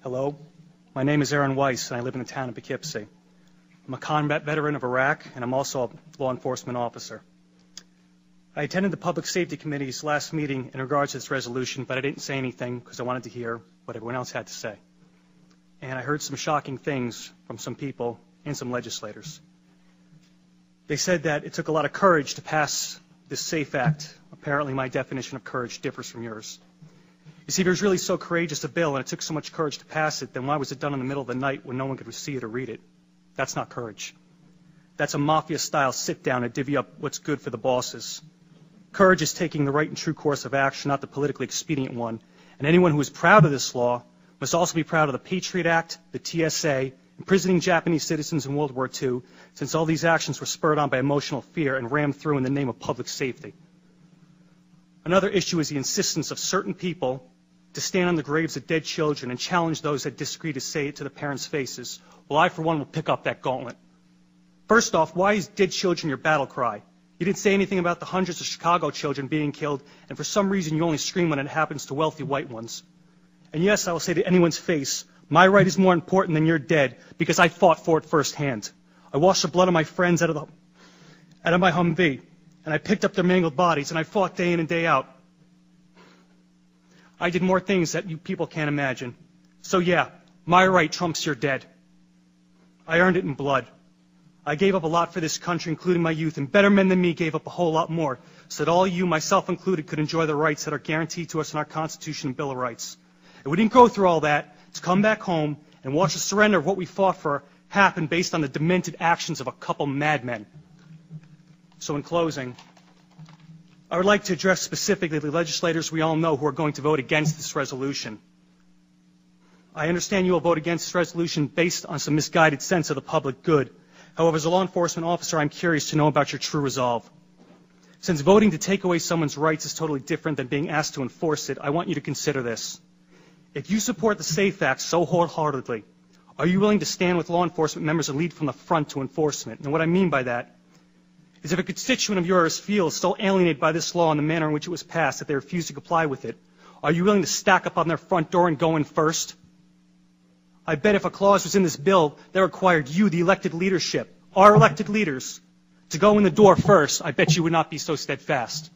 Hello, my name is Aaron Weiss, and I live in the town of Poughkeepsie. I'm a combat veteran of Iraq, and I'm also a law enforcement officer. I attended the Public Safety Committee's last meeting in regards to this resolution, but I didn't say anything because I wanted to hear what everyone else had to say. And I heard some shocking things from some people and some legislators. They said that it took a lot of courage to pass this SAFE Act. Apparently my definition of courage differs from yours. You see, if it was really so courageous a bill and it took so much courage to pass it, then why was it done in the middle of the night when no one could see it or read it? That's not courage. That's a mafia-style sit-down to divvy up what's good for the bosses. Courage is taking the right and true course of action, not the politically expedient one. And anyone who is proud of this law must also be proud of the Patriot Act, the TSA, imprisoning Japanese citizens in World War II, since all these actions were spurred on by emotional fear and rammed through in the name of public safety. Another issue is the insistence of certain people to stand on the graves of dead children and challenge those that disagree to say it to the parents' faces. Well, I, for one, will pick up that gauntlet. First off, why is dead children your battle cry? You didn't say anything about the hundreds of Chicago children being killed, and for some reason you only scream when it happens to wealthy white ones. And yes, I will say to anyone's face, my right is more important than your dead, because I fought for it firsthand. I washed the blood of my friends out of my Humvee, and I picked up their mangled bodies, and I fought day in and day out. I did more things that you people can't imagine. So yeah, my right trumps your dead. I earned it in blood. I gave up a lot for this country, including my youth, and better men than me gave up a whole lot more, so that all you, myself included, could enjoy the rights that are guaranteed to us in our Constitution and Bill of Rights. And we didn't go through all that to come back home and watch the surrender of what we fought for happen based on the demented actions of a couple madmen. So in closing, I would like to address specifically the legislators we all know who are going to vote against this resolution. I understand you will vote against this resolution based on some misguided sense of the public good. However, as a law enforcement officer, I'm curious to know about your true resolve. Since voting to take away someone's rights is totally different than being asked to enforce it, I want you to consider this. If you support the SAFE Act so wholeheartedly, are you willing to stand with law enforcement members and lead from the front to enforcement? And what I mean by that is if a constituent of yours feels so alienated by this law and the manner in which it was passed that they refuse to comply with it, are you willing to stack up on their front door and go in first? I bet if a clause was in this bill that required you, the elected leadership, our elected leaders, to go in the door first, I bet you would not be so steadfast.